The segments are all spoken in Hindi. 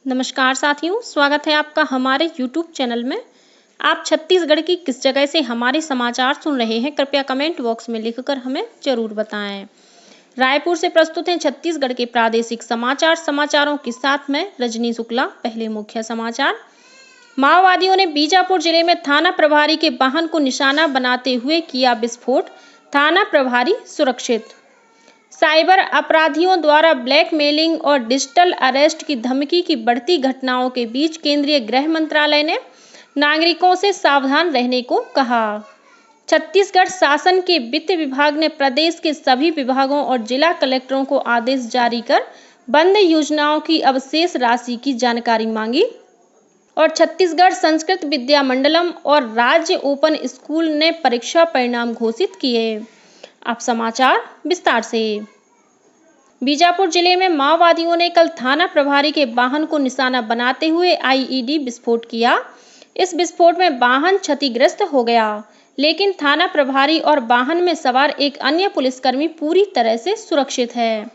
नमस्कार साथियों, स्वागत है आपका हमारे YouTube चैनल में। आप छत्तीसगढ़ की किस जगह से हमारे समाचार सुन रहे हैं, कृपया कमेंट बॉक्स में लिखकर हमें जरूर बताएं। रायपुर से प्रस्तुत हैं छत्तीसगढ़ के प्रादेशिक समाचार। समाचारों के साथ में रजनी शुक्ला। पहले मुख्य समाचार। माओवादियों ने बीजापुर जिले में थाना प्रभारी के वाहन को निशाना बनाते हुए किया विस्फोट, थाना प्रभारी सुरक्षित। साइबर अपराधियों द्वारा ब्लैकमेलिंग और डिजिटल अरेस्ट की धमकी की बढ़ती घटनाओं के बीच केंद्रीय गृह मंत्रालय ने नागरिकों से सावधान रहने को कहा। छत्तीसगढ़ शासन के वित्त विभाग ने प्रदेश के सभी विभागों और जिला कलेक्टरों को आदेश जारी कर बंद योजनाओं की अवशेष राशि की जानकारी मांगी। और छत्तीसगढ़ संस्कृत विद्या मंडलम और राज्य ओपन स्कूल ने परीक्षा परिणाम घोषित किए। अब समाचार विस्तार से। बीजापुर जिले में माओवादियों ने कल थाना प्रभारी के वाहन को निशाना बनाते हुए आईईडी विस्फोट किया। इस विस्फोट में वाहन क्षतिग्रस्त हो गया, लेकिन थाना प्रभारी और वाहन में सवार एक अन्य पुलिसकर्मी पूरी तरह से सुरक्षित है।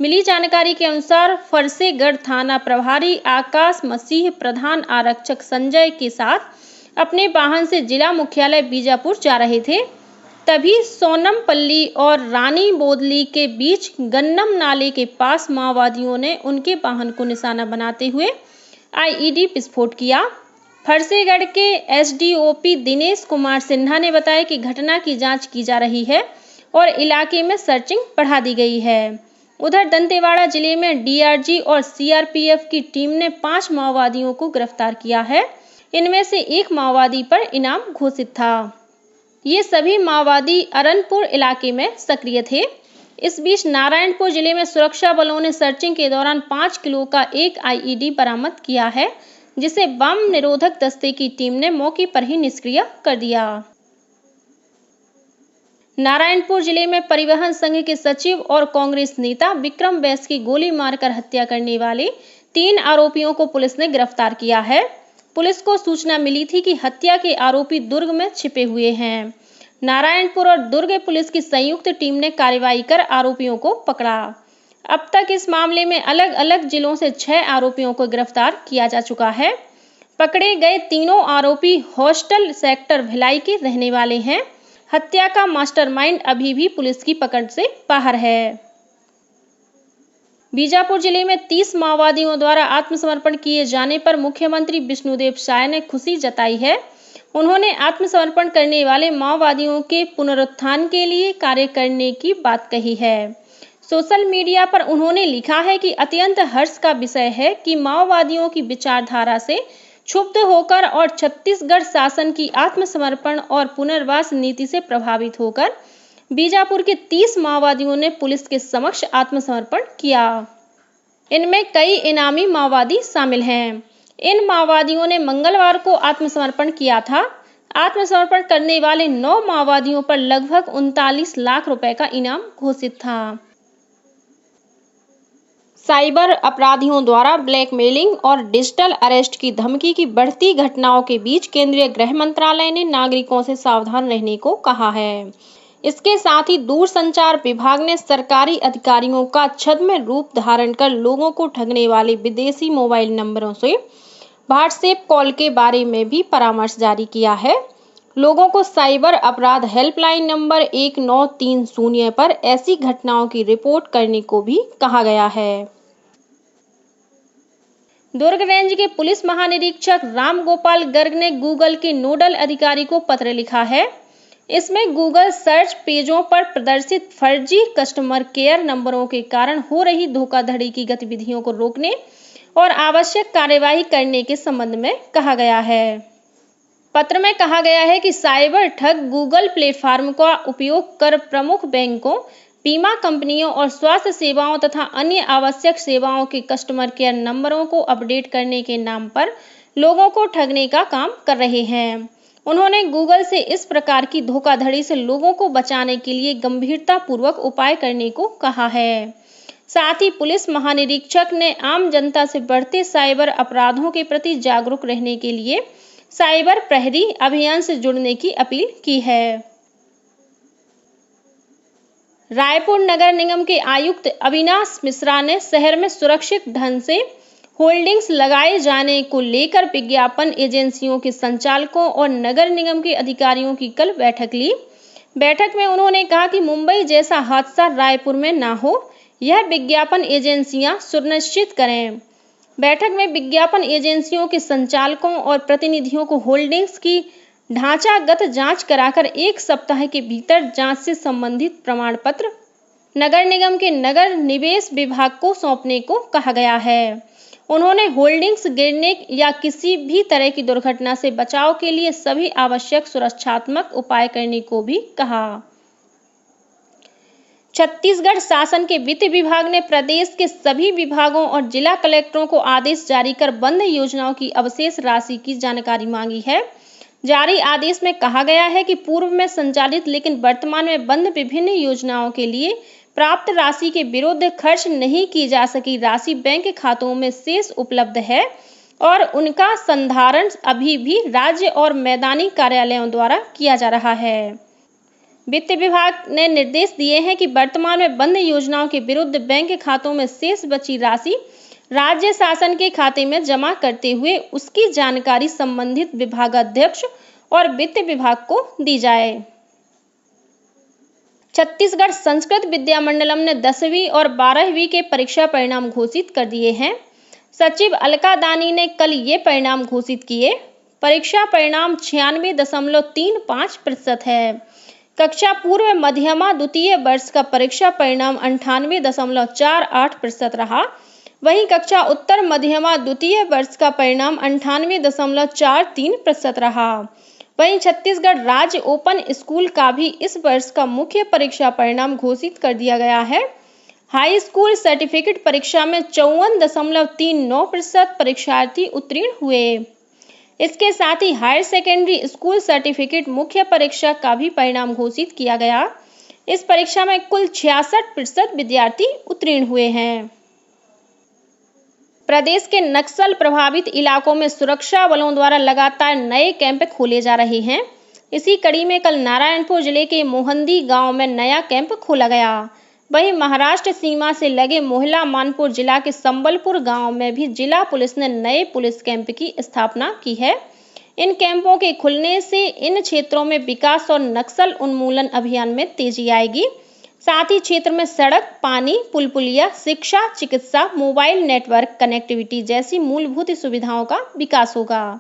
मिली जानकारी के अनुसार फरसेगढ़ थाना प्रभारी आकाश मसीह प्रधान आरक्षक संजय के साथ अपने वाहन से जिला मुख्यालय बीजापुर जा रहे थे। तभी सोनमपल्ली और रानी बोदली के बीच गन्नम नाले के पास माओवादियों ने उनके वाहन को निशाना बनाते हुए आईईडी विस्फोट किया। फरसेगढ़ के एसडीओपी दिनेश कुमार सिन्हा ने बताया कि घटना की जांच की जा रही है और इलाके में सर्चिंग बढ़ा दी गई है। उधर दंतेवाड़ा जिले में डीआरजी और सीआरपीएफ की टीम ने 5 माओवादियों को गिरफ्तार किया है। इनमें से एक माओवादी पर इनाम घोषित था। ये सभी माओवादी अरनपुर इलाके में सक्रिय थे। इस बीच नारायणपुर जिले में सुरक्षा बलों ने सर्चिंग के दौरान 5 किलो का एक आईईडी बरामद किया है, जिसे बम निरोधक दस्ते की टीम ने मौके पर ही निष्क्रिय कर दिया। नारायणपुर जिले में परिवहन संघ के सचिव और कांग्रेस नेता विक्रम बैस की गोली मारकर हत्या करने वाले 3 आरोपियों को पुलिस ने गिरफ्तार किया है। पुलिस को सूचना मिली थी कि हत्या के आरोपी दुर्ग में छिपे हुए हैं। नारायणपुर और दुर्ग पुलिस की संयुक्त टीम ने कार्रवाई कर आरोपियों को पकड़ा। अब तक इस मामले में अलग अलग जिलों से 6 आरोपियों को गिरफ्तार किया जा चुका है। पकड़े गए तीनों आरोपी हॉस्टल सेक्टर भिलाई के रहने वाले हैं। हत्या का मास्टरमाइंड अभी भी पुलिस की पकड़ से बाहर है। बीजापुर जिले में 30 माओवादियों द्वारा आत्मसमर्पण किए जाने पर मुख्यमंत्री विष्णुदेव साय ने खुशी जताई है। उन्होंने आत्मसमर्पण करने वाले माओवादियों के पुनरुत्थान के लिए कार्य करने की बात कही है। सोशल मीडिया पर उन्होंने लिखा है कि अत्यंत हर्ष का विषय है कि माओवादियों की विचारधारा से क्षुब्ध होकर और छत्तीसगढ़ शासन की आत्मसमर्पण और पुनर्वास नीति से प्रभावित होकर बीजापुर के 30 माओवादियों ने पुलिस के समक्ष आत्मसमर्पण किया। इनमें कई इनामी माओवादी शामिल हैं। इन माओवादियों ने मंगलवार को आत्मसमर्पण किया था। आत्मसमर्पण करने वाले 9 माओवादियों पर लगभग 39 लाख रुपए का इनाम घोषित था। साइबर अपराधियों द्वारा ब्लैकमेलिंग और डिजिटल अरेस्ट की धमकी की बढ़ती घटनाओं के बीच केंद्रीय गृह मंत्रालय ने नागरिकों से सावधान रहने को कहा है। इसके साथ ही दूरसंचार विभाग ने सरकारी अधिकारियों का छद्म रूप धारण कर लोगों को ठगने वाले विदेशी मोबाइल नंबरों से व्हाट्सएप कॉल के बारे में भी परामर्श जारी किया है। लोगों को साइबर अपराध हेल्पलाइन नंबर 1930 पर ऐसी घटनाओं की रिपोर्ट करने को भी कहा गया है। दुर्ग रेंज के पुलिस महानिरीक्षक राम गोपाल गर्ग ने गूगल के नोडल अधिकारी को पत्र लिखा है। इसमें गूगल सर्च पेजों पर प्रदर्शित फर्जी कस्टमर केयर नंबरों के कारण हो रही धोखाधड़ी की गतिविधियों को रोकने और आवश्यक कार्यवाही करने के संबंध में कहा गया है। पत्र में कहा गया है कि साइबर ठग गूगल प्लेटफॉर्म का उपयोग कर प्रमुख बैंकों, बीमा कंपनियों और स्वास्थ्य सेवाओं तथा अन्य आवश्यक सेवाओं के कस्टमर केयर नंबरों को अपडेट करने के नाम पर लोगों को ठगने का काम कर रहे हैं। उन्होंने गूगल से इस प्रकार की धोखाधड़ी से लोगों को बचाने के लिए गंभीरतापूर्वक उपाय करने को कहा है। साथ ही पुलिस महानिरीक्षक ने आम जनता से बढ़ते साइबर अपराधों के प्रति जागरूक रहने के लिए साइबर प्रहरी अभियान से जुड़ने की अपील की है। रायपुर नगर निगम के आयुक्त अविनाश मिश्रा ने शहर में सुरक्षित ढंग से होल्डिंग्स लगाए जाने को लेकर विज्ञापन एजेंसियों के संचालकों और नगर निगम के अधिकारियों की कल बैठक ली। बैठक में उन्होंने कहा कि मुंबई जैसा हादसा रायपुर में ना हो, यह विज्ञापन एजेंसियां सुनिश्चित करें। बैठक में विज्ञापन एजेंसियों के संचालकों और प्रतिनिधियों को होल्डिंग्स की ढांचागत जांच कराकर 1 सप्ताह के भीतर जांच से संबंधित प्रमाण पत्र नगर निगम के नगर निवेश विभाग को सौंपने को कहा गया है। उन्होंने होल्डिंग्स गिरने या किसी भी तरह की दुर्घटना से बचाव के लिए सभी आवश्यक सुरक्षात्मक उपाय करने को भी कहा। छत्तीसगढ़ शासन के वित्त विभाग ने प्रदेश के सभी विभागों और जिला कलेक्टरों को आदेश जारी कर बंद योजनाओं की अवशेष राशि की जानकारी मांगी है। जारी आदेश में कहा गया है कि पूर्व में संचालित लेकिन वर्तमान में बंद विभिन्न योजनाओं के लिए प्राप्त राशि के विरुद्ध खर्च नहीं की जा सकी राशि बैंक खातों में शेष उपलब्ध है और उनका संधारण अभी भी राज्य और मैदानी कार्यालयों द्वारा किया जा रहा है। वित्त विभाग ने निर्देश दिए हैं कि वर्तमान में बंद योजनाओं के विरुद्ध बैंक खातों में शेष बची राशि राज्य शासन के खाते में जमा करते हुए उसकी जानकारी संबंधित विभागाध्यक्ष और वित्त विभाग को दी जाए। छत्तीसगढ़ संस्कृत विद्यामंडलम ने 10वीं और 12वीं के परीक्षा परिणाम घोषित कर दिए हैं। सचिव अलका दानी ने कल ये परिणाम घोषित किए। परीक्षा परिणाम 96.35% है। कक्षा पूर्व मध्यमा द्वितीय वर्ष का परीक्षा परिणाम 98.48% रहा। वहीं कक्षा उत्तर मध्यमा द्वितीय वर्ष का परिणाम 98.43% रहा। वहीं छत्तीसगढ़ राज्य ओपन स्कूल का भी इस वर्ष का मुख्य परीक्षा परिणाम घोषित कर दिया गया है। हाई स्कूल सर्टिफिकेट परीक्षा में 54.39% परीक्षार्थी उत्तीर्ण हुए। इसके साथ ही हायर सेकेंडरी स्कूल सर्टिफिकेट मुख्य परीक्षा का भी परिणाम घोषित किया गया। इस परीक्षा में कुल 66% विद्यार्थी उत्तीर्ण हुए हैं। प्रदेश के नक्सल प्रभावित इलाकों में सुरक्षा बलों द्वारा लगातार नए कैंप खोले जा रहे हैं। इसी कड़ी में कल नारायणपुर जिले के मोहंदी गांव में नया कैंप खोला गया। वहीं महाराष्ट्र सीमा से लगे मोहला मानपुर जिला के संबलपुर गांव में भी जिला पुलिस ने नए पुलिस कैंप की स्थापना की है। इन कैंपों के खुलने से इन क्षेत्रों में विकास और नक्सल उन्मूलन अभियान में तेजी आएगी। साथ ही क्षेत्र में सड़क, पानी, पुल पुलिया, शिक्षा, चिकित्सा, मोबाइल नेटवर्क कनेक्टिविटी जैसी मूलभूत सुविधाओं का विकास होगा।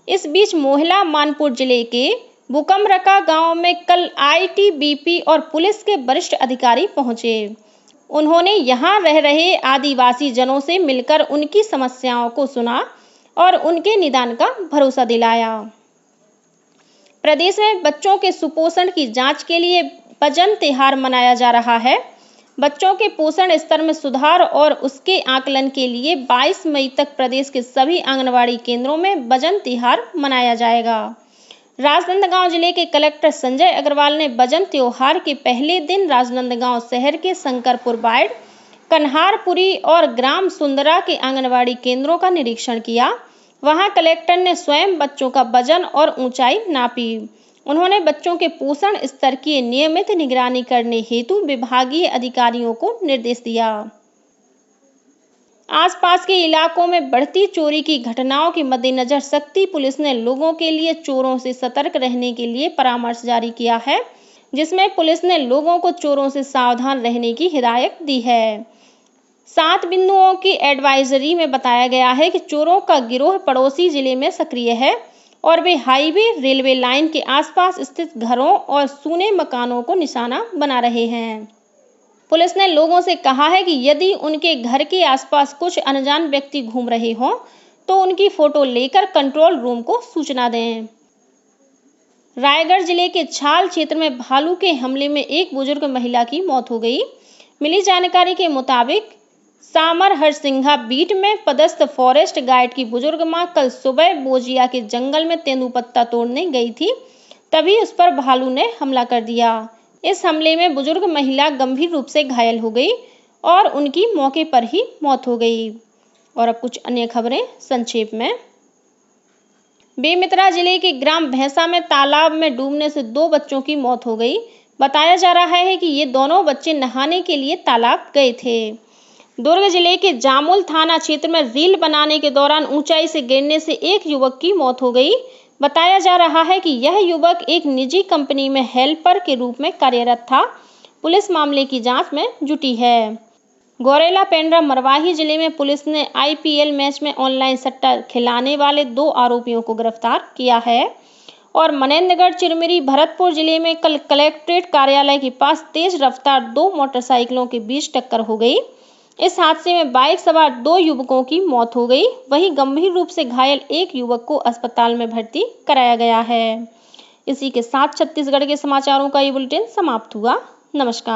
इस बीच मोहला मानपुर जिले के बुकमरका गांव में कल आईटीबीपी और पुलिस के वरिष्ठ अधिकारी पहुंचे। उन्होंने यहां रह रहे आदिवासी जनों से मिलकर उनकी समस्याओं को सुना और उनके निदान का भरोसा दिलाया। प्रदेश में बच्चों के सुपोषण की जांच के लिए वजन त्योहार मनाया जा रहा है। बच्चों के पोषण स्तर में सुधार और उसके आकलन के लिए 22 मई तक प्रदेश के सभी आंगनवाड़ी केंद्रों में वजन त्योहार मनाया जाएगा। राजनांदगांव जिले के कलेक्टर संजय अग्रवाल ने वजन त्योहार के पहले दिन राजनांदगांव शहर के शंकरपुर बाइड, कन्हारपुरी और ग्राम सुंदरा के आंगनवाड़ी केंद्रों का निरीक्षण किया। वहां कलेक्टर ने स्वयं बच्चों का वजन और ऊंचाई नापी। उन्होंने बच्चों के पोषण स्तर की नियमित निगरानी करने हेतु विभागीय अधिकारियों को निर्देश दिया। आसपास के इलाकों में बढ़ती चोरी की घटनाओं के मद्देनजर शक्ति पुलिस ने लोगों के लिए चोरों से सतर्क रहने के लिए परामर्श जारी किया है, जिसमें पुलिस ने लोगों को चोरों से सावधान रहने की हिदायत दी है। 7 बिंदुओं की एडवाइजरी में बताया गया है कि चोरों का गिरोह पड़ोसी जिले में सक्रिय है और वे हाईवे, रेलवे लाइन के आसपास स्थित घरों और सूने मकानों को निशाना बना रहे हैं। पुलिस ने लोगों से कहा है कि यदि उनके घर के आसपास कुछ अनजान व्यक्ति घूम रहे हों तो उनकी फोटो लेकर कंट्रोल रूम को सूचना दें। रायगढ़ जिले के छाल क्षेत्र में भालू के हमले में एक बुजुर्ग महिला की मौत हो गई। मिली जानकारी के मुताबिक सामर हरसिंघा बीट में पदस्थ फॉरेस्ट गाइड की बुजुर्ग मां कल सुबह बोजिया के जंगल में तेंदुपत्ता तोड़ने गई थी, तभी उस पर भालू ने हमला कर दिया। इस हमले में बुजुर्ग महिला गंभीर रूप से घायल हो गई और उनकी मौके पर ही मौत हो गई। और अब कुछ अन्य खबरें संक्षेप में। बेमेतरा जिले के ग्राम भैंसा में तालाब में डूबने से 2 बच्चों की मौत हो गई। बताया जा रहा है कि ये दोनों बच्चे नहाने के लिए तालाब गए थे। दुर्ग जिले के जामुल थाना क्षेत्र में रील बनाने के दौरान ऊंचाई से गिरने से एक युवक की मौत हो गई। बताया जा रहा है कि यह युवक एक निजी कंपनी में हेल्पर के रूप में कार्यरत था। पुलिस मामले की जांच में जुटी है। गौरेला पेंड्रा मरवाही जिले में पुलिस ने IPL मैच में ऑनलाइन सट्टा खिलाने वाले 2 आरोपियों को गिरफ्तार किया है। और मनेंद्रगढ़ चिरमिरी भरतपुर जिले में कल कलेक्ट्रेट कार्यालय के पास तेज रफ्तार 2 मोटरसाइकिलों के बीच टक्कर हो गई। इस हादसे में बाइक सवार 2 युवकों की मौत हो गई। वहीं गंभीर रूप से घायल एक युवक को अस्पताल में भर्ती कराया गया है। इसी के साथ छत्तीसगढ़ के समाचारों का ये बुलेटिन समाप्त हुआ। नमस्कार।